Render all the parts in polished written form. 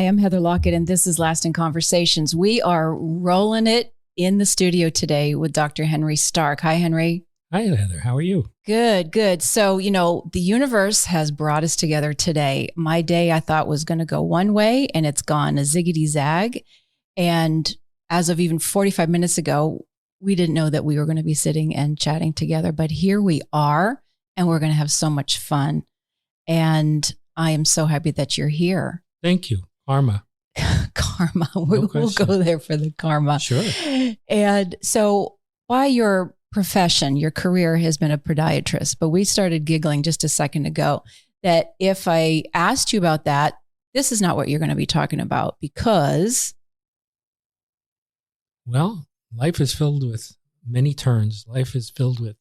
I'm Heather Lockett, and this is Lasting Conversations. We are rolling it in the studio today with Dr. Henry Stark. Hi, Henry. Hi, Heather. How are you? Good, good. So, the universe has brought us together today. My day I thought was going to go one way, and it's gone a ziggity zag. And as of even 45 minutes ago, we didn't know that we were going to be sitting and chatting together, but here we are, and we're going to have so much fun. And I am so happy that you're here. Thank you. Karma. Karma. We'll go there for the karma. Sure. And so by your profession, your career has been a podiatrist, but we started giggling just a second ago that if I asked you about that, this is not what you're going to be talking about because... Well, life is filled with many turns. Life is filled with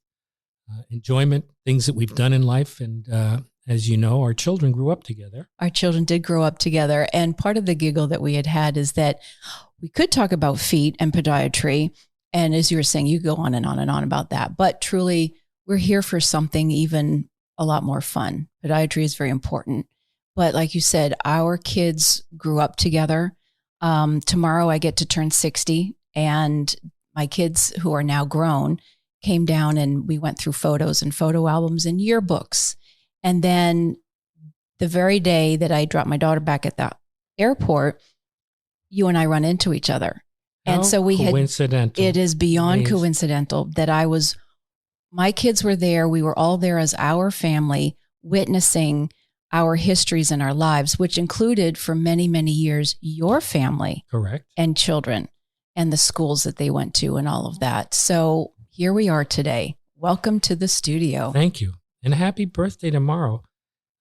enjoyment, things that we've done in life. And as you know, our children grew up together. Our children did grow up together. And part of the giggle that we had is that we could talk about feet and podiatry. And as you were saying, you go on and on and on about that. But truly, we're here for something even a lot more fun. Podiatry is very important. But like you said, our kids grew up together. Tomorrow I get to turn 60. And my kids, who are now grown, came down and we went through photos and photo albums and yearbooks. And then the very day that I dropped my daughter back at the airport, you and I run into each other. And so we coincidental. It is beyond coincidental that my kids were there. We were all there as our family, witnessing our histories and our lives, which included for many, many years, your family. Correct. And children and the schools that they went to and all of that. So here we are today. Welcome to the studio. Thank you. And happy birthday tomorrow.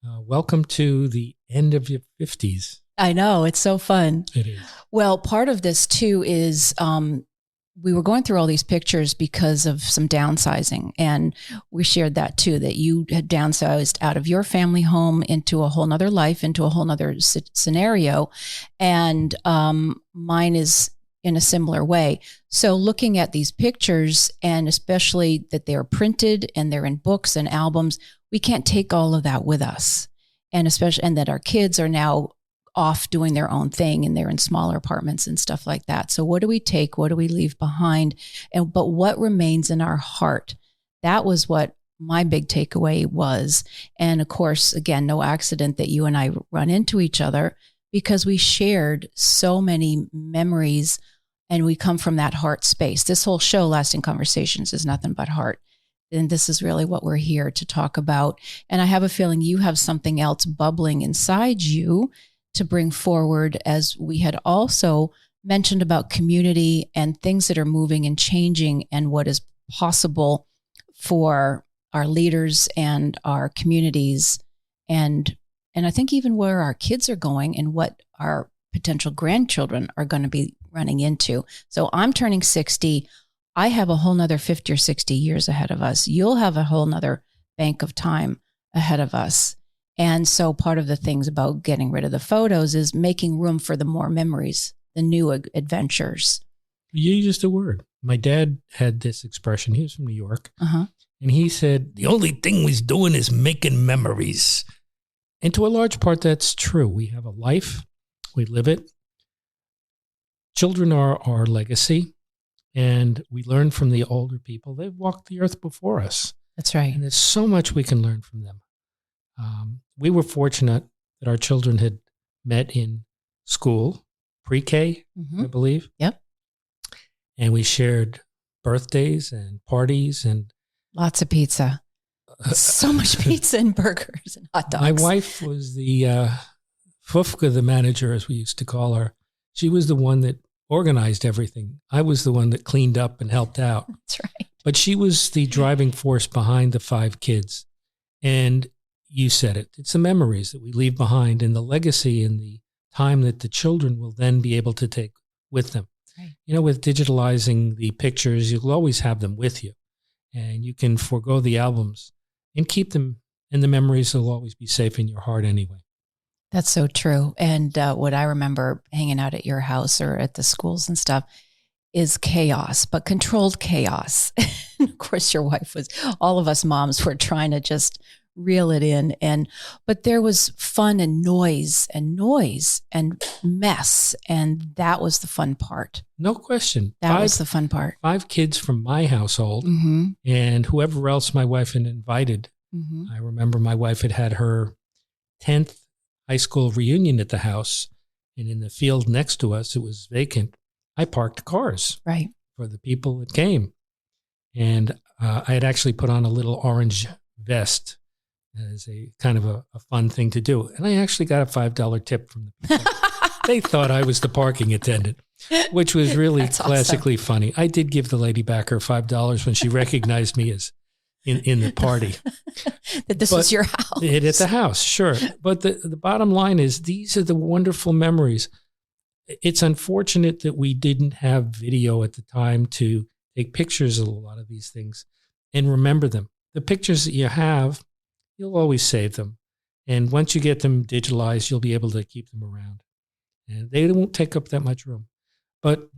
Welcome to the end of your 50s. I know. It's so fun. It is. Well, part of this too is we were going through all these pictures because of some downsizing. And we shared that too, that you had downsized out of your family home into a whole nother life, into a whole nother scenario. And mine is in a similar way. So looking at these pictures, and especially that they're printed and they're in books and albums, we can't take all of that with us. And that our kids are now off doing their own thing and they're in smaller apartments and stuff like that. So what do we take? What do we leave behind? But what remains in our heart? That was what my big takeaway was. And of course, again, no accident that you and I run into each other because we shared so many memories. And we come from that heart space. This whole show, Lasting Conversations, is nothing but heart. And this is really what we're here to talk about. And I have a feeling you have something else bubbling inside you to bring forward, as we had also mentioned about community and things that are moving and changing and what is possible for our leaders and our communities. And I think even where our kids are going and what our potential grandchildren are going to be running into. So I'm turning 60. I have a whole nother 50 or 60 years ahead of us. You'll have a whole nother bank of time ahead of us. And so part of the things about getting rid of the photos is making room for the more memories, the new adventures. You used a word. My dad had this expression. He was from New York. And he said, the only thing we're doing is making memories. And to a large part, that's true. We have a life. We live it. Children are our legacy, and we learn from the older people. They've walked the earth before us. That's right. And there's so much we can learn from them. We were fortunate that our children had met in school, pre-K, I believe. Yep. And we shared birthdays and parties and... Lots of pizza. So much pizza and burgers and hot dogs. My wife was the Fufka, the manager, as we used to call her. She was the one that organized everything. I was the one that cleaned up and helped out. That's right. But she was the driving force behind the 5 kids. And you said it. It's the memories that we leave behind and the legacy and the time that the children will then be able to take with them. Right. With digitalizing the pictures, you'll always have them with you. And you can forego the albums and keep them, and the memories will always be safe in your heart anyway. That's so true. And what I remember hanging out at your house or at the schools and stuff is chaos, but controlled chaos. Of course, your wife was, all of us moms were trying to just reel it in. But there was fun and noise and mess. And that was the fun part. No question. That was the fun part. 5 kids from my household and whoever else my wife had invited. I remember my wife had her 10th high school reunion at the house, and in the field next to us, it was vacant. I parked cars for the people that came. And I had actually put on a little orange vest as a kind of a fun thing to do. And I actually got a $5 tip from the people. They thought I was the parking attendant, which was really classically funny. I did give the lady back her $5 when she recognized me as in the party. That this was your house. At the house, sure. But the bottom line is these are the wonderful memories. It's unfortunate that we didn't have video at the time to take pictures of a lot of these things and remember them. The pictures that you have, you'll always save them. And once you get them digitalized, you'll be able to keep them around. And they won't take up that much room. But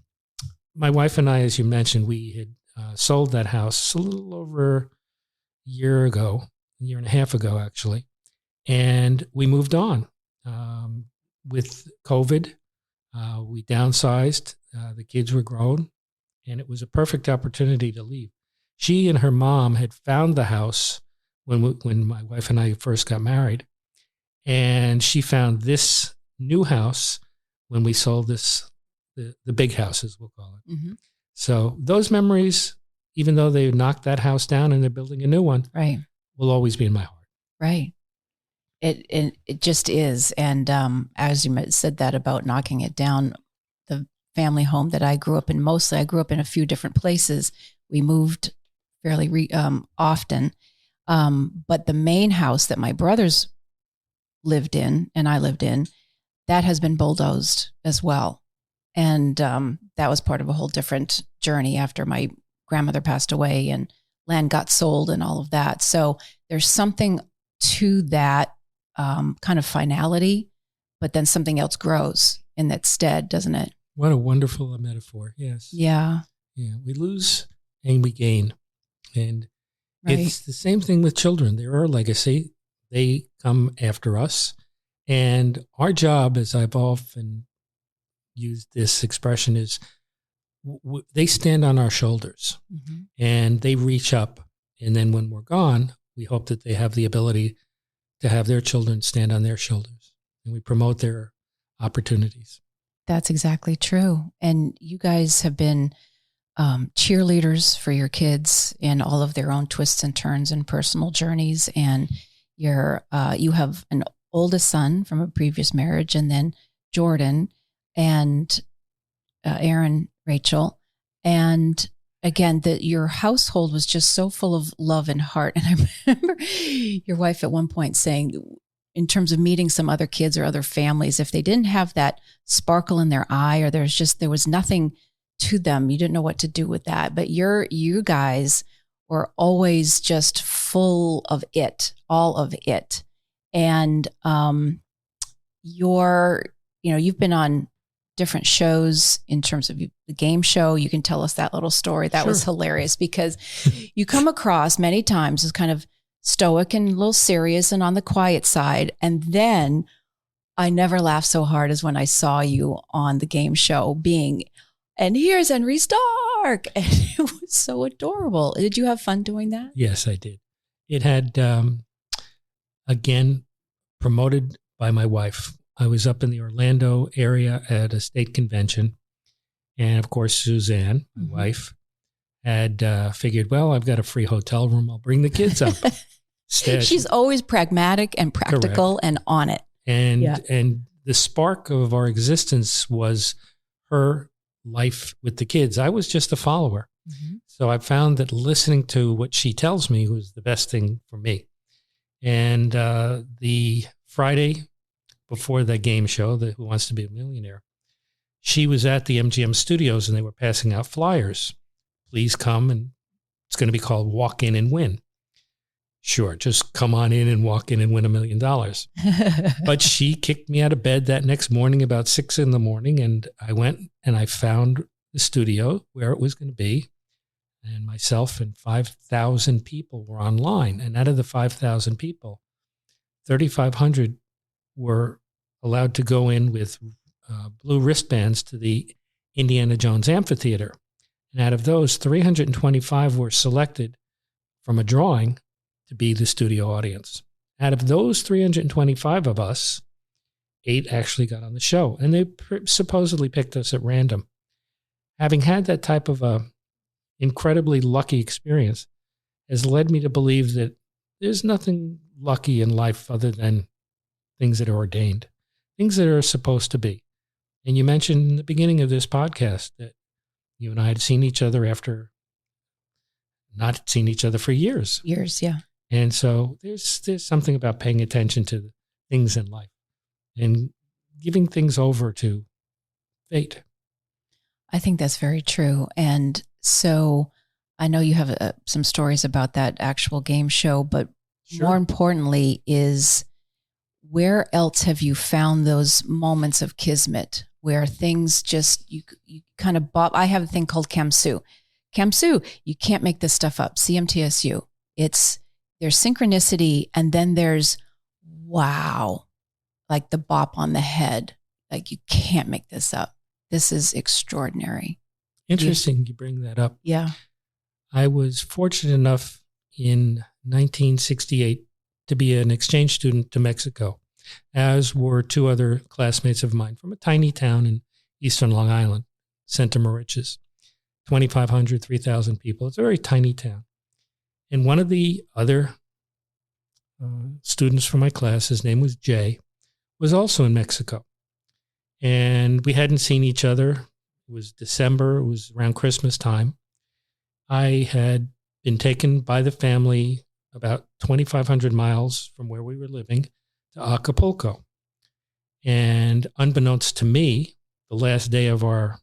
my wife and I, as you mentioned, we had sold that house a little over a year and a half ago, actually. And we moved on. With COVID, we downsized. The kids were grown, and it was a perfect opportunity to leave. She and her mom had found the house when my wife and I first got married, and she found this new house when we sold the big house, as we'll call it. So those memories, even though they knocked that house down and they're building a new one, will always be in my heart. Right. It just is. And as you said that about knocking it down, the family home that I grew up in, mostly I grew up in a few different places. We moved fairly often. But the main house that my brothers lived in and I lived in, that has been bulldozed as well. And that was part of a whole different journey after my grandmother passed away and land got sold and all of that. So there's something to that kind of finality, but then something else grows in that stead, doesn't it? What a wonderful metaphor. Yes. Yeah. Yeah. We lose and we gain. And it's the same thing with children. They're our legacy. They come after us. And our job, as I've often used this expression, is they stand on our shoulders and they reach up. And then when we're gone, we hope that they have the ability to have their children stand on their shoulders, and we promote their opportunities. That's exactly true. And you guys have been cheerleaders for your kids in all of their own twists and turns and personal journeys. And you have an oldest son from a previous marriage, and then Jordan and Aaron, Rachel. And again, your household was just so full of love and heart. And I remember your wife at one point saying, in terms of meeting some other kids or other families, if they didn't have that sparkle in their eye, or there was nothing to them, you didn't know what to do with that. But you guys were always just full of it, all of it. And you've been on different shows in terms of the game show. You can tell us that little story. That was hilarious, because you come across many times as kind of stoic and a little serious and on the quiet side. And then I never laughed so hard as when I saw you on the game show and here's Henry Stark. And it was so adorable. Did you have fun doing that? Yes, I did. It had, again, promoted by my wife. I was up in the Orlando area at a state convention. And of course, Suzanne, my wife, had figured, well, I've got a free hotel room. I'll bring the kids up. She's always pragmatic and practical and on it. And the spark of our existence was her life with the kids. I was just a follower. So I found that listening to what she tells me was the best thing for me. And the Friday before the game show, the Who Wants to Be a Millionaire, she was at the MGM studios and they were passing out flyers. Please come, and it's going to be called Walk In and Win. Sure, just come on in and walk in and win $1 million. But she kicked me out of bed that next morning about 6 a.m. and I went and I found the studio where it was going to be. and myself and 5,000 people were online. And out of the 5,000 people, 3,500 were allowed to go in with blue wristbands to the Indiana Jones Amphitheater. And out of those, 325 were selected from a drawing to be the studio audience. Out of those 325 of us, 8 actually got on the show, and they supposedly picked us at random. Having had that type of a incredibly lucky experience has led me to believe that there's nothing lucky in life other than things that are ordained, things that are supposed to be. And you mentioned in the beginning of this podcast that you and I had seen each other after not seen each other for years. Years, yeah. And so there's something about paying attention to things in life and giving things over to fate. I think that's very true. And so I know you have some stories about that actual game show, but Sure. more importantly is where else have you found those moments of kismet where things just, you kind of bob. I have a thing called Kamsu. Kamsu, you can't make this stuff up. CMTSU. There's synchronicity, and then there's wow, like the bop on the head. Like you can't make this up. This is extraordinary. Interesting you bring that up. Yeah. I was fortunate enough in 1968 to be an exchange student to Mexico, as were 2 other classmates of mine from a tiny town in eastern Long Island, Santa Mauritius. 2,500, 3,000 people. It's a very tiny town. And one of the other students from my class, his name was Jay, was also in Mexico. And we hadn't seen each other. It was December. It was around Christmas time. I had been taken by the family about 2,500 miles from where we were living to Acapulco. And unbeknownst to me, the last day of our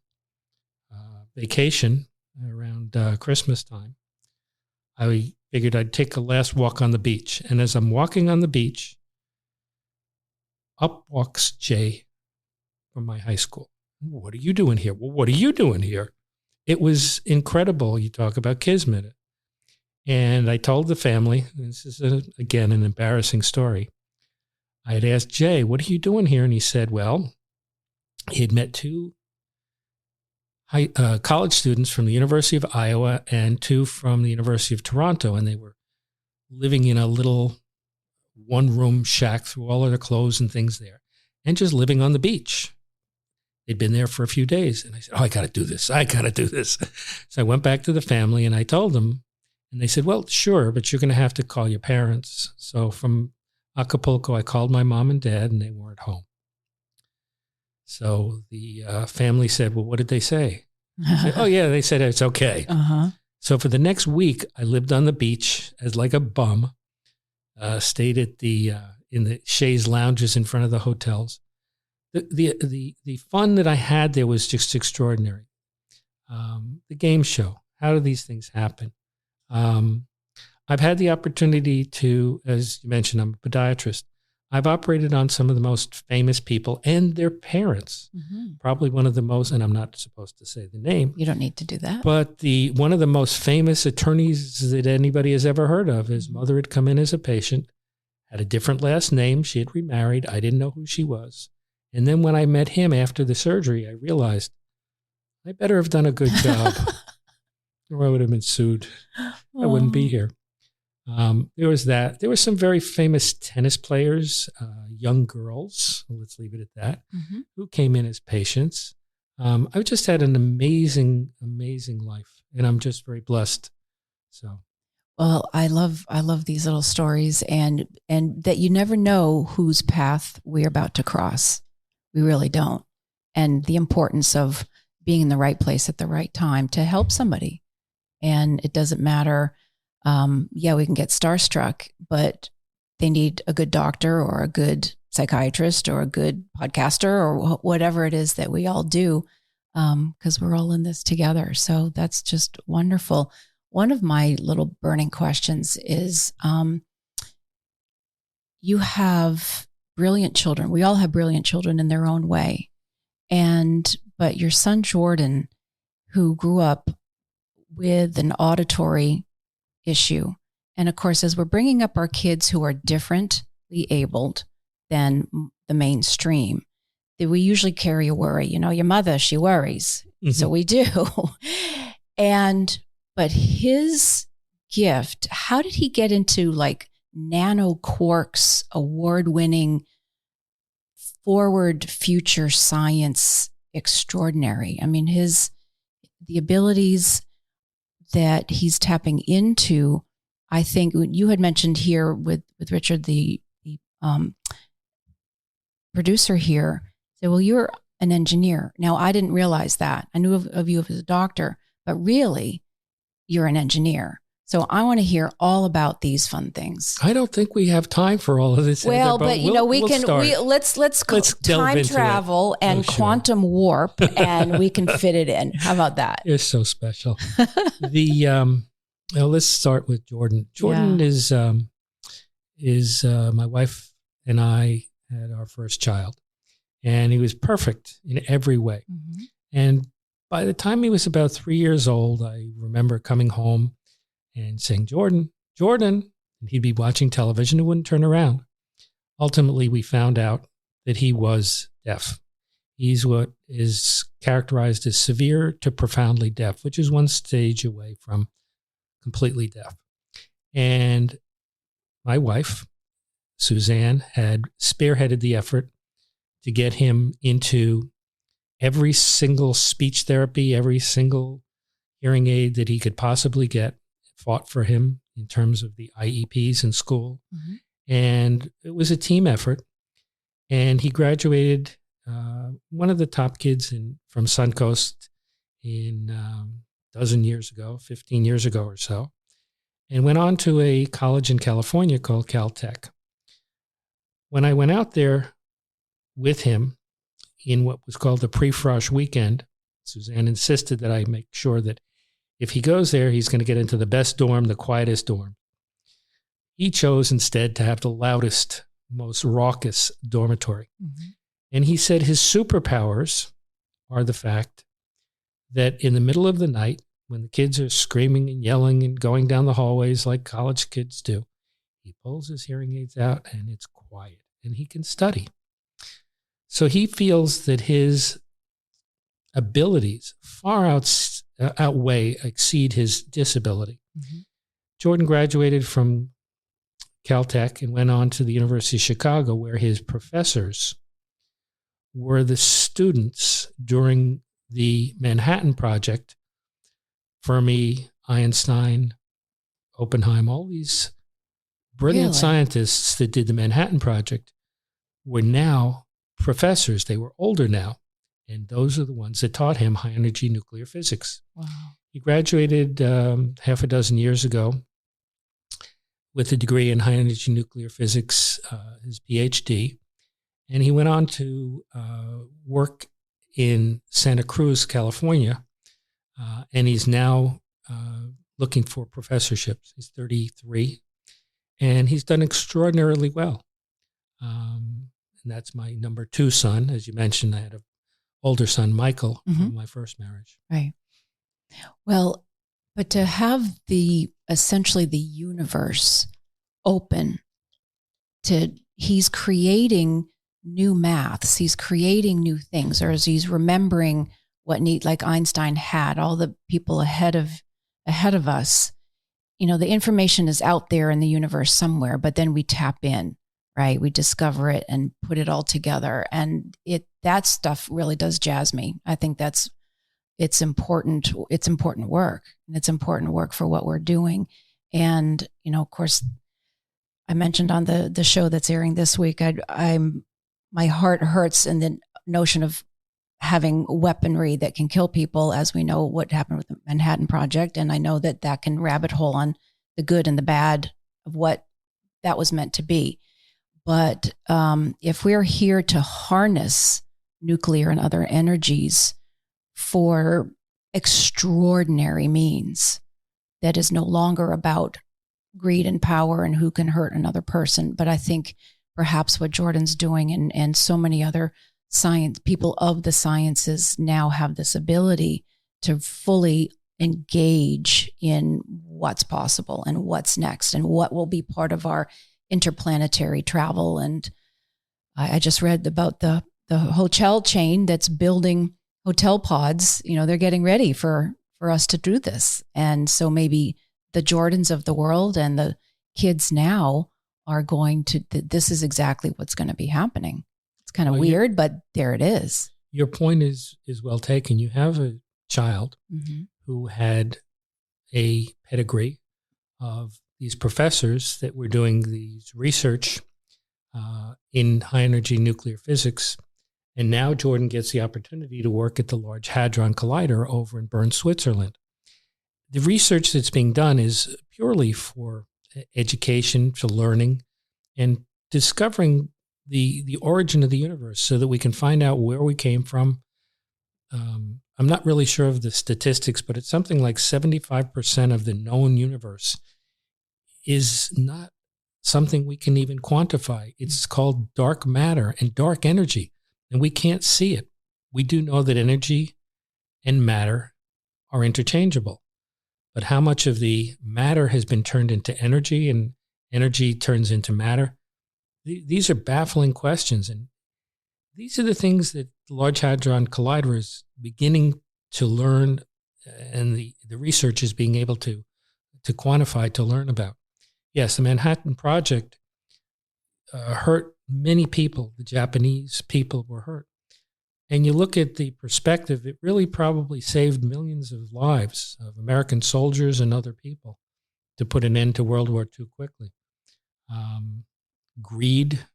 vacation around Christmas time, I figured I'd take a last walk on the beach. And as I'm walking on the beach, up walks Jay from my high school. What are you doing here? Well, what are you doing here? It was incredible. You talk about kismet. And I told the family, this is, again, an embarrassing story. I had asked Jay, what are you doing here? And he said, well, he had met 2 college students from the University of Iowa and 2 from the University of Toronto, and they were living in a little one-room shack through all of their clothes and things there, and just living on the beach. They'd been there for a few days, and I said, I got to do this. So I went back to the family, and I told them, and they said, well, sure, but you're going to have to call your parents. So from Acapulco, I called my mom and dad, and they weren't home. So the family said, well, what did they say? I said, oh, yeah, they said it's okay. Uh-huh. So for the next week, I lived on the beach as like a bum, stayed at in the chaise lounges in front of the hotels. The fun that I had there was just extraordinary. The game show, how do these things happen? I've had the opportunity to, as you mentioned, I'm a podiatrist. I've operated on some of the most famous people and their parents. Mm-hmm. Probably one of the most, and I'm not supposed to say the name. You don't need to do that. But one of the most famous attorneys that anybody has ever heard of. His mother had come in as a patient, had a different last name. She had remarried. I didn't know who she was. And then when I met him after the surgery, I realized I better have done a good job or I would have been sued. I wouldn't be here. There was that. There were some very famous tennis players, young girls, let's leave it at that, mm-hmm. who came in as patients. I've just had an amazing, amazing life, and I'm just very blessed. So, well, I love these little stories, and that you never know whose path we're about to cross. We really don't. And the importance of being in the right place at the right time to help somebody. And it doesn't matter. We can get starstruck, but they need a good doctor or a good psychiatrist or a good podcaster or whatever it is that we all do, because we're all in this together. So that's just wonderful. One of my little burning questions is, you have brilliant children. We all have brilliant children in their own way. But your son, Jordan, who grew up with an auditory issue. And of course, as we're bringing up our kids who are differently abled than the mainstream, that we usually carry a worry. You know, your mother, she worries. Mm-hmm. So we do. But his gift, how did he get into like nano quarks, award-winning, forward future science extraordinary? I mean, the abilities that he's tapping into, I think you had mentioned here with Richard, the producer here, said, well, you're an engineer. Now, I didn't realize that. I knew of you as a doctor, but really, you're an engineer. So I want to hear all about these fun things. I don't think we have time for all of this. Well, Heather, but you know, let's time travel and quantum warp, and we can fit it in. How about that? You're so special. Let's start with Jordan. Jordan is my wife and I had our first child, and he was perfect in every way. Mm-hmm. And by the time he was about 3 years old, I remember coming home and saying, Jordan, Jordan, and he'd be watching television and wouldn't turn around. Ultimately, we found out that he was deaf. He's what is characterized as severe to profoundly deaf, which is one stage away from completely deaf. And my wife, Suzanne, had spearheaded the effort to get him into every single speech therapy, every single hearing aid that he could possibly get, fought for him in terms of the IEPs in school. Mm-hmm. And it was a team effort. And he graduated one of the top kids from Suncoast in 15 years ago or so, and went on to a college in California called Caltech. When I went out there with him in what was called the pre-frosh weekend, Suzanne insisted that I make sure that if he goes there, he's going to get into the best dorm, the quietest dorm. He chose instead to have the loudest, most raucous dormitory. Mm-hmm. And he said his superpowers are the fact that in the middle of the night, when the kids are screaming and yelling and going down the hallways like college kids do, he pulls his hearing aids out and it's quiet and he can study. So he feels that his abilities far exceed his disability. Mm-hmm. Jordan graduated from Caltech and went on to the University of Chicago, where his professors were the students during the Manhattan Project. Fermi, Einstein, Oppenheim, all these brilliant scientists that did the Manhattan Project were now professors. They were older now. And those are the ones that taught him high-energy nuclear physics. Wow. He graduated half a dozen years ago with a degree in high-energy nuclear physics, his PhD. And he went on to work in Santa Cruz, California. And he's now looking for professorships. He's 33. And he's done extraordinarily well. And that's my number 2 son. As you mentioned, I had an older son, Michael, mm-hmm. from my first marriage. Right. Well, but to have essentially the universe open to, he's creating new maths, he's creating new things, or as he's remembering what like Einstein had, all the people ahead of us, you know, the information is out there in the universe somewhere, but then we tap in, right? We discover it and put it all together. And that stuff really does jazz me. I think it's important work, and it's important work for what we're doing. And, you know, of course, I mentioned on the show that's airing this week, my heart hurts in the notion of having weaponry that can kill people, as we know what happened with the Manhattan Project. And I know that can rabbit hole on the good and the bad of what that was meant to be. But if we're here to harness nuclear and other energies for extraordinary means, that is no longer about greed and power and who can hurt another person. But I think perhaps what Jordan's doing and so many other people of the sciences now have this ability to fully engage in what's possible and what's next and what will be part of our interplanetary travel. And I just read about the hotel chain that's building hotel pods. They're getting ready for us to do this. And so maybe the Jordans of the world and the kids now are going to, this is exactly what's going to be happening. It's kind of weird, but there it is. Your point is well taken. You have a child who had a pedigree of these professors that were doing these research in high energy nuclear physics. And now Jordan gets the opportunity to work at the Large Hadron Collider over in Bern, Switzerland. The research that's being done is purely for education, for learning, and discovering the origin of the universe so that we can find out where we came from. I'm not really sure of the statistics, but it's something like 75% of the known universe is not something we can even quantify. It's called dark matter and dark energy, and we can't see it. We do know that energy and matter are interchangeable, but how much of the matter has been turned into energy and energy turns into matter? These are baffling questions, and these are the things that the Large Hadron Collider is beginning to learn, and the research is being able to quantify, to learn about. Yes, the Manhattan Project hurt many people. The Japanese people were hurt. And you look at the perspective, it really probably saved millions of lives of American soldiers and other people to put an end to World War II quickly. Greed,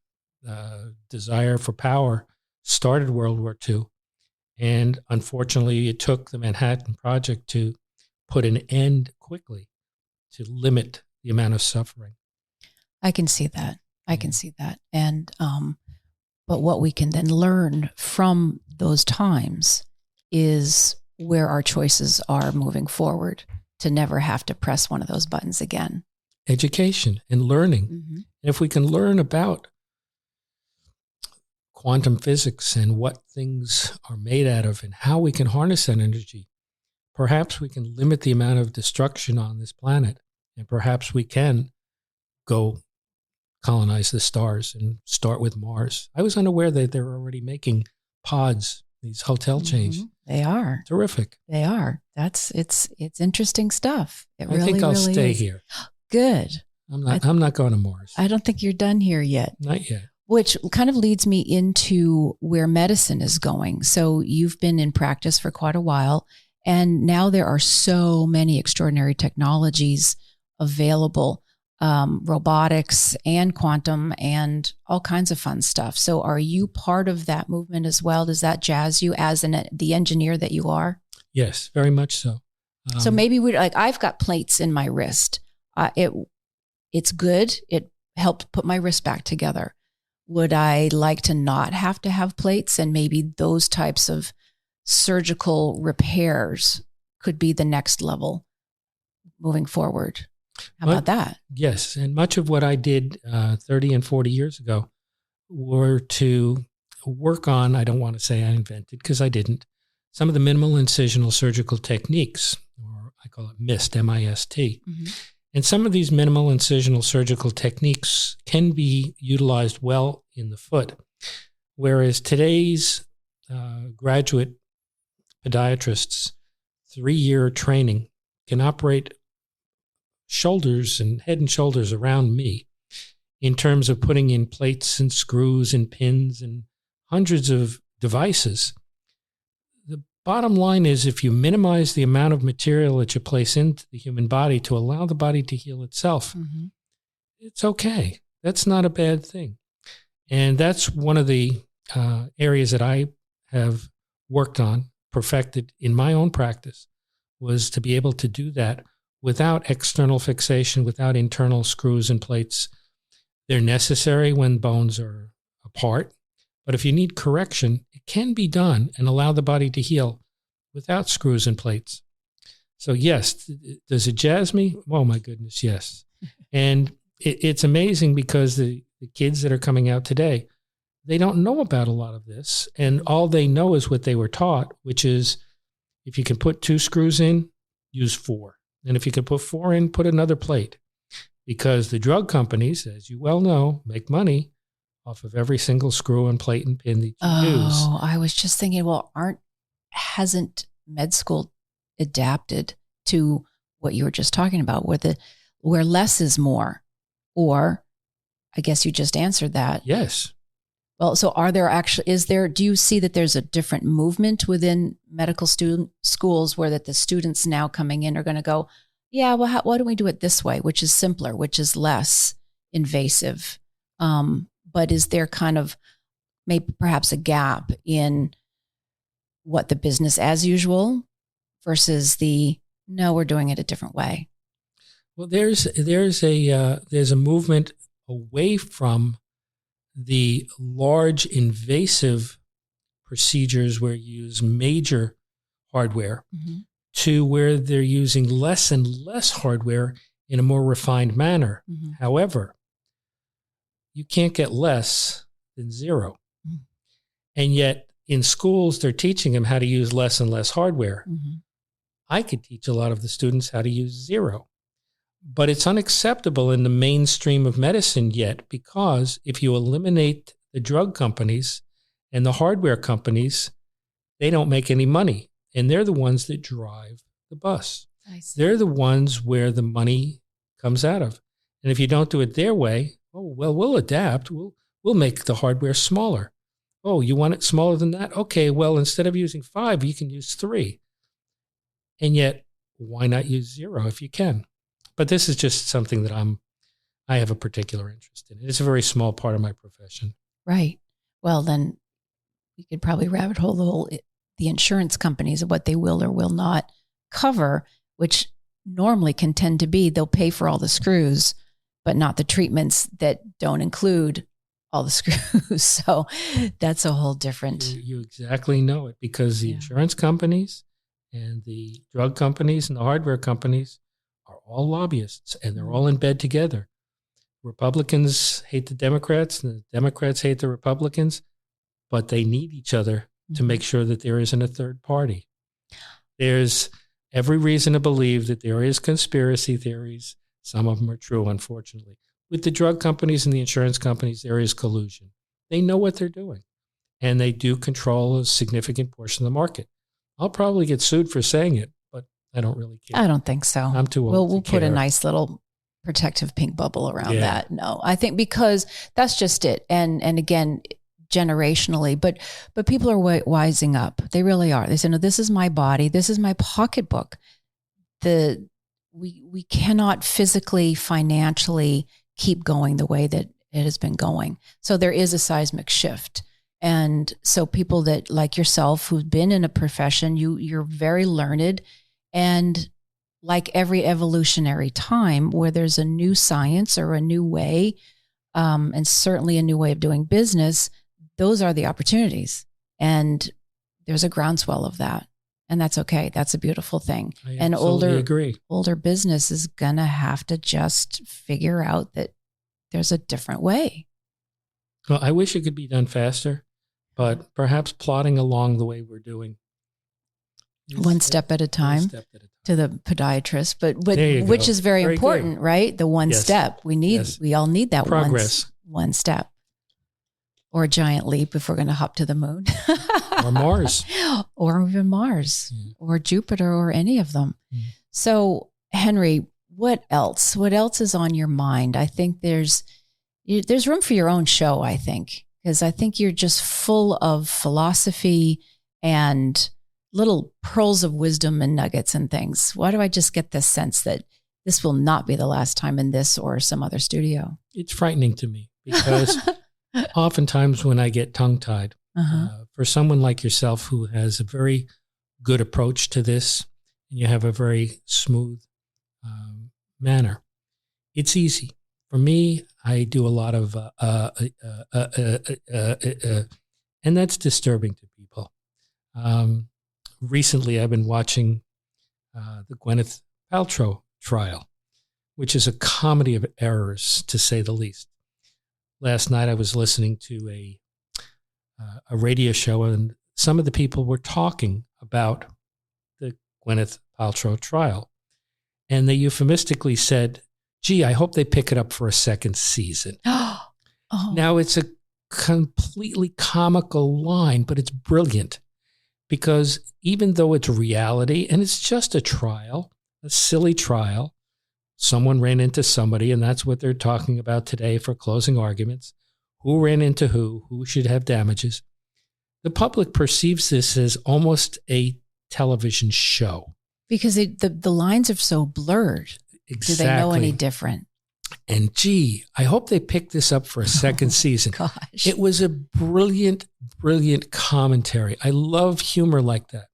desire for power started World War II. And unfortunately, it took the Manhattan Project to put an end quickly, to limit the amount of suffering. I can see that. And, but what we can then learn from those times is where our choices are moving forward to never have to press one of those buttons again. Education and learning. And if we can learn about quantum physics and what things are made out of and how we can harness that energy, perhaps we can limit the amount of destruction on this planet, and perhaps we can go colonize the stars and start with Mars. I was unaware that they're already making pods, these hotel chains. They are. Terrific. They are. It's interesting stuff. I think I'll stay here. Good. I'm not going to Mars. I don't think you're done here yet. Not yet. Which kind of leads me into where medicine is going. So you've been in practice for quite a while, and now there are so many extraordinary technologies available, robotics and quantum and all kinds of fun stuff. So are you part of that movement as well? Does that jazz you as the engineer that you are? Yes, very much so. So maybe I've got plates in my wrist. It's good. It helped put my wrist back together. Would I like to not have to have plates? And maybe those types of surgical repairs could be the next level moving forward. How about that? Yes. And much of what I did 30 and 40 years ago were to work on, I don't want to say I invented because I didn't, some of the minimal incisional surgical techniques, or I call it MIST, M-I-S-T. And some of these minimal incisional surgical techniques can be utilized well in the foot, whereas today's graduate podiatrists, 3-year training, can operate shoulders and head and shoulders around me in terms of putting in plates and screws and pins and hundreds of devices. The bottom line is if you minimize the amount of material that you place into the human body to allow the body to heal itself, it's okay. That's not a bad thing. And that's one of the areas that I have worked on, perfected in my own practice, was to be able to do that without external fixation, without internal screws and plates. They're necessary when bones are apart. But if you need correction, it can be done and allow the body to heal without screws and plates. So yes, does it jazz me? Oh my goodness, yes. And it's amazing because the kids that are coming out today, they don't know about a lot of this. And all they know is what they were taught, which is if you can put 2 screws in, use 4. And if you can put 4 in, put another plate. Because the drug companies, as you well know, make money off of every single screw and plate and pin that you use. Oh, I was just thinking, well, hasn't med school adapted to what you were just talking about, where less is more? Or I guess you just answered that. Yes. Well, so do you see that there's a different movement within medical schools where that the students now coming in are going to go, yeah, well, why don't we do it this way, which is simpler, which is less invasive? But is there kind of maybe perhaps a gap in what the business as usual versus no, we're doing it a different way? Well, there's a movement away from the large invasive procedures where you use major hardware to where they're using less and less hardware in a more refined manner. However, you can't get less than 0. And yet in schools, they're teaching them how to use less and less hardware. I could teach a lot of the students how to use 0. But it's unacceptable in the mainstream of medicine yet, because if you eliminate the drug companies and the hardware companies, they don't make any money. And they're the ones that drive the bus. They're the ones where the money comes out of. And if you don't do it their way, we'll adapt. We'll make the hardware smaller. Oh, you want it smaller than that? Okay, well, instead of using 5, you can use 3. And yet, why not use 0 if you can? But this is just something that I have a particular interest in. It's a very small part of my profession. Right. Well, then we could probably rabbit hole the insurance companies of what they will or will not cover, which normally can tend to be they'll pay for all the screws, but not the treatments that don't include all the screws. So that's a whole different. You exactly know it, because the insurance companies and the drug companies and the hardware companies are all lobbyists, and they're all in bed together. Republicans hate the Democrats, and the Democrats hate the Republicans, but they need each other to make sure that there isn't a third party. There's every reason to believe that there is conspiracy theories. Some of them are true, unfortunately. With the drug companies and the insurance companies, there is collusion. They know what they're doing, and they do control a significant portion of the market. I'll probably get sued for saying it, but I don't really care. I don't think so. I'm too old. We'll put a nice little protective pink bubble around that. No, I think because that's just it. And again, generationally, but people are wising up. They really are. They say, no, this is my body. This is my pocketbook. We cannot physically, financially keep going the way that it has been going. So there is a seismic shift. And so people that like yourself, who've been in a profession, you're very learned, and like every evolutionary time where there's a new science or a new way, and certainly a new way of doing business, those are the opportunities. And there's a groundswell of that. And that's okay. That's a beautiful thing. I absolutely agree. Older business is going to have to just figure out that there's a different way. Well, I wish it could be done faster, but perhaps plodding along the way we're doing. One step at a time to the podiatrist, but which is very important, good. Right? The one step we all need that progress. One step. Or a giant leap if we're going to hop to the moon. Or Mars. Or even Mars or Jupiter or any of them. So, Henry, what else? What else is on your mind? I think there's room for your own show, I think, because I think you're just full of philosophy and little pearls of wisdom and nuggets and things. Why do I just get this sense that this will not be the last time in this or some other studio? It's frightening to me because oftentimes when I get tongue-tied, for someone like yourself who has a very good approach to this, and you have a very smooth manner, it's easy. For me, I do a lot of, and that's disturbing to people. Recently, I've been watching the Gwyneth Paltrow trial, which is a comedy of errors, to say the least. Last night, I was listening to a radio show, and some of the people were talking about the Gwyneth Paltrow trial. And they euphemistically said, gee, I hope they pick it up for a second season. Oh. Now, it's a completely comical line, but it's brilliant because even though it's reality and it's just a trial, a silly trial, someone ran into somebody, and that's what they're talking about today for closing arguments. Who ran into who should have damages. The public perceives this as almost a television show. Because the lines are so blurred. Exactly. Do they know any different? And gee, I hope they pick this up for a second season. Gosh. It was a brilliant, brilliant commentary. I love humor like that.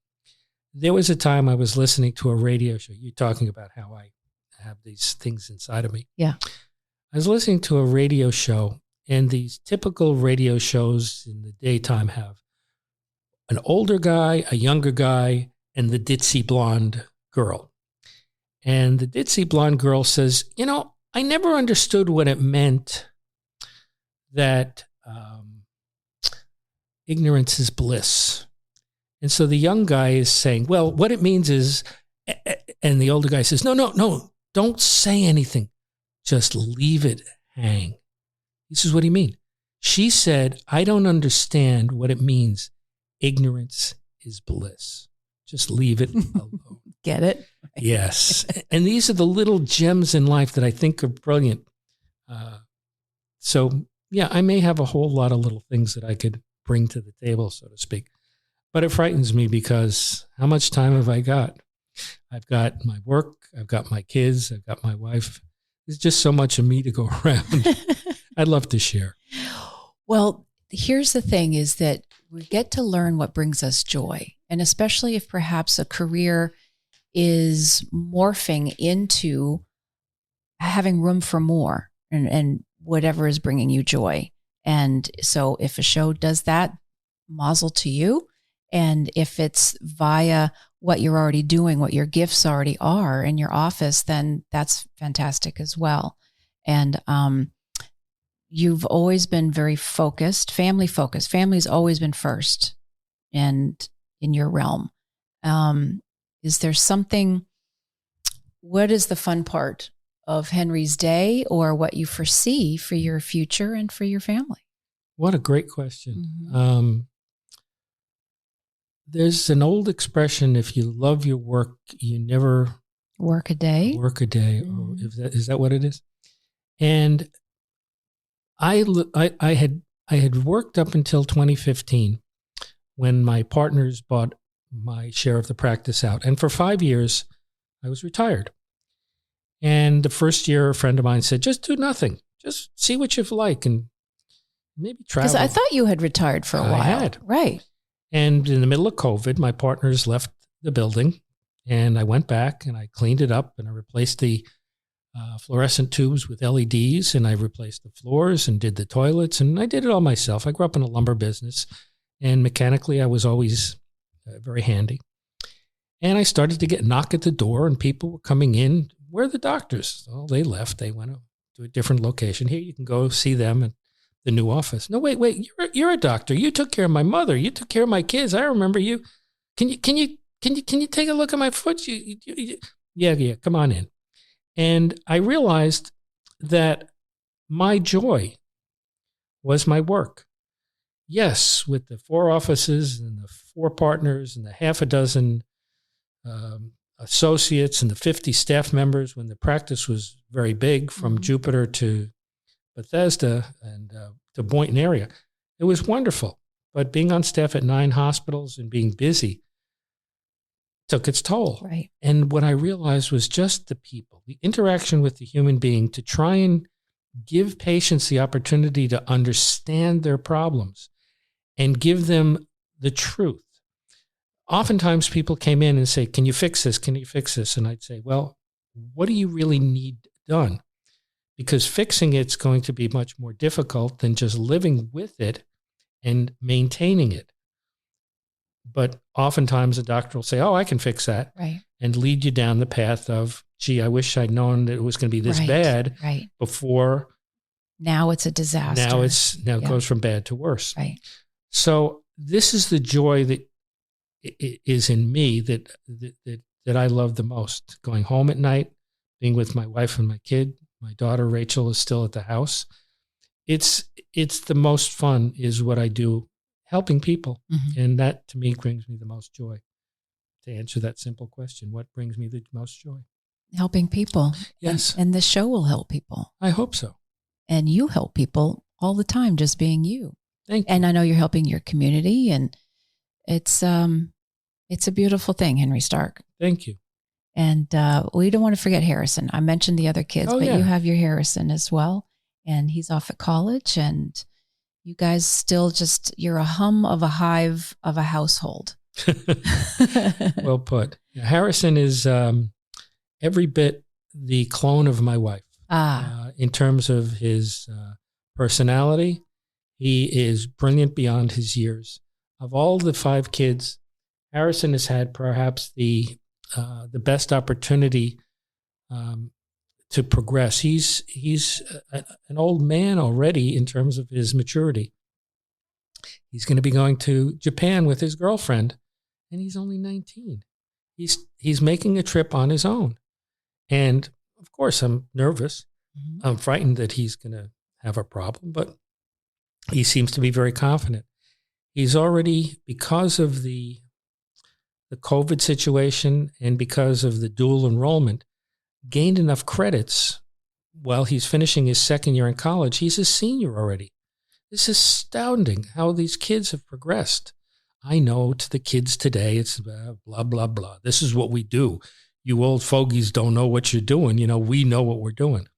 There was a time I was listening to a radio show. You're talking about how I have these things inside of me. Yeah. I was listening to a radio show, and these typical radio shows in the daytime have an older guy, a younger guy, and the ditzy blonde girl. And the ditzy blonde girl says, you know, I never understood what it meant that ignorance is bliss. And so the young guy is saying, well, what it means is, and the older guy says, no, don't say anything. Just leave it hang. This is what he means. She said, I don't understand what it means. Ignorance is bliss. Just leave it alone. Get it? Yes. And these are the little gems in life that I think are brilliant. So, yeah, I may have a whole lot of little things that I could bring to the table, so to speak. But it frightens me because how much time have I got? I've got my work. I've got my kids. I've got my wife. There's just so much of me to go around. I'd love to share. Well, here's the thing is that we get to learn what brings us joy. And especially if perhaps a career is morphing into having room for more and whatever is bringing you joy. And so if a show does that, mazel to you. And if it's via what you're already doing, what your gifts already are in your office, then that's fantastic as well. And you've always been very focused. Family's always been first and in your realm. Is there something, what is the fun part of Henry's day or what you foresee for your future and for your family? What a great question. Mm-hmm. There's an old expression, if you love your work, you never work a day. Mm-hmm. Or is that what it is? And I had worked up until 2015 when my partners bought my share of the practice out. And for 5 years, I was retired. And the first year, a friend of mine said, just do nothing. Just see what you like and maybe travel. Because I thought you had retired for a while. I had. Right. And in the middle of COVID, my partners left the building and I went back and I cleaned it up and I replaced the fluorescent tubes with LEDs and I replaced the floors and did the toilets and I did it all myself. I grew up in a lumber business and mechanically I was always very handy. And I started to get knock at the door and people were coming in. Where are the doctors? Well, they left. They went to a different location. Here, you can go see them at the new office. No, wait, you're a doctor. You took care of my mother. You took care of my kids. I remember you. Can you take a look at my foot? Yeah, come on in. And I realized that my joy was my work. Yes, with the 4 offices and the 4 partners and the half a dozen associates and the 50 staff members when the practice was very big from Jupiter to Bethesda and to Boynton area. It was wonderful. But being on staff at 9 hospitals and being busy took its toll. Right. And what I realized was just the people, the interaction with the human being to try and give patients the opportunity to understand their problems and give them the truth. Oftentimes people came in and say, can you fix this? Can you fix this? And I'd say, well, what do you really need done? Because fixing it's going to be much more difficult than just living with it and maintaining it. But oftentimes a doctor will say, oh, I can fix that. Right. And lead you down the path of, gee, I wish I'd known that it was going to be this bad before. Now it's a disaster. Now it goes from bad to worse. Right. So this is the joy that is in me that that I love the most. Going home at night, being with my wife and my kid. My daughter, Rachel, is still at the house. It's the most fun is what I do, helping people. Mm-hmm. And that, to me, brings me the most joy. To answer that simple question, what brings me the most joy? Helping people. Yes. And this show will help people. I hope so. And you help people all the time, just being you. Thank you. And I know you're helping your community, and it's a beautiful thing, Henry Stark. Thank you. And we don't want to forget Harrison. I mentioned the other kids, but yeah. you have your Harrison as well. And he's off at college, and you guys still you're a hum of a hive of a household. Well put. Harrison is every bit the clone of my wife. In terms of his personality, he is brilliant beyond his years. Of all the 5 kids, Harrison has had perhaps the best opportunity to progress. He's an old man already in terms of his maturity. He's going to be going to Japan with his girlfriend, and he's only 19. He's making a trip on his own. And of course, I'm nervous. Mm-hmm. I'm frightened that he's going to have a problem, but he seems to be very confident. He's already, because of the COVID situation and because of the dual enrollment, gained enough credits while he's finishing his second year in college. He's a senior already. This is astounding how these kids have progressed. I know to the kids today, it's blah, blah, blah. This is what we do. You old fogies don't know what you're doing. We know what we're doing.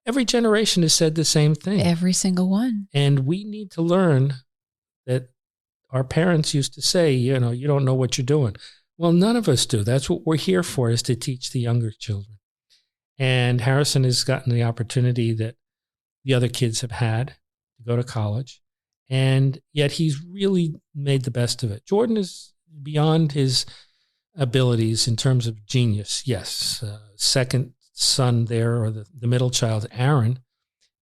Every generation has said the same thing. Every single one. And we need to learn that our parents used to say, you don't know what you're doing. Well, none of us do. That's what we're here for, is to teach the younger children. And Harrison has gotten the opportunity that the other kids have had to go to college. And yet he's really made the best of it. Jordan is beyond his abilities in terms of genius. Yes. Second son there, or the middle child, Aaron,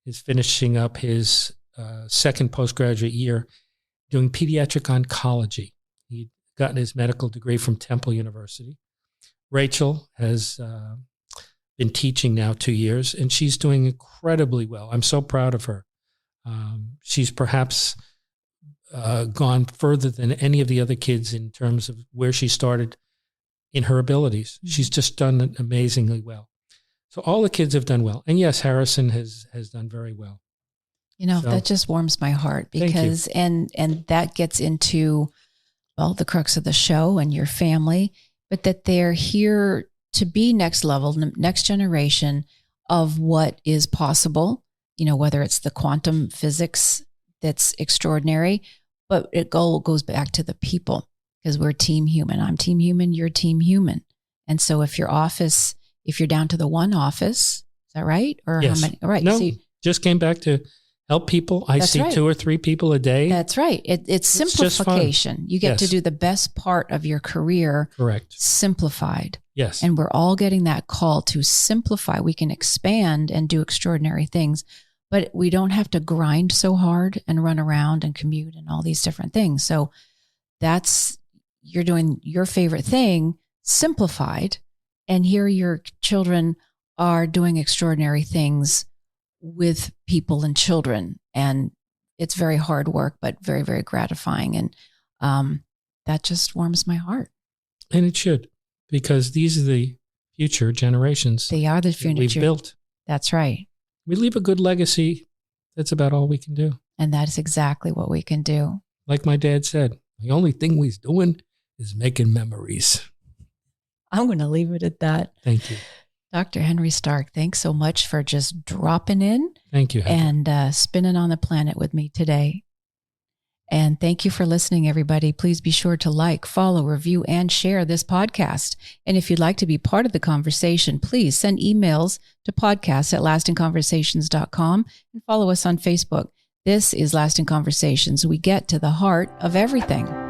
is finishing up his second postgraduate year doing pediatric oncology. He'd gotten his medical degree from Temple University. Rachel has been teaching now 2 years, and she's doing incredibly well. I'm so proud of her. She's perhaps gone further than any of the other kids in terms of where she started in her abilities. Mm-hmm. She's just done amazingly well. So all the kids have done well. And yes, Harrison has done very well. That just warms my heart, because, and that gets into, the crux of the show and your family, but that they're here to be next level, next generation of what is possible, whether it's the quantum physics that's extraordinary, but it goes back to the people, because we're team human. I'm team human, you're team human. And so if you're down to the one office, is that right? Or yes. how many? All right. No, so just came back to help people. I see right. 2 or 3 people a day. That's right. It's simplification. You get to do the best part of your career. Correct. Simplified. Yes. And we're all getting that call to simplify. We can expand and do extraordinary things, but we don't have to grind so hard and run around and commute and all these different things. So you're doing your favorite thing, simplified. And here your children are doing extraordinary things with people and children. And it's very hard work, but very, very gratifying. And that just warms my heart. And it should, because these are the future generations. They are the future we've built. That's right. We leave a good legacy. That's about all we can do. And that is exactly what we can do. Like my dad said, the only thing we're doing is making memories. I'm going to leave it at that. Thank you. Dr. Henry Stark, thanks so much for just dropping in. Thank you, Heather. And spinning on the planet with me today. And thank you for listening, everybody. Please be sure to like, follow, review, and share this podcast. And if you'd like to be part of the conversation, please send emails to podcast@lastingconversations.com and follow us on Facebook. This is Lasting Conversations. We get to the heart of everything.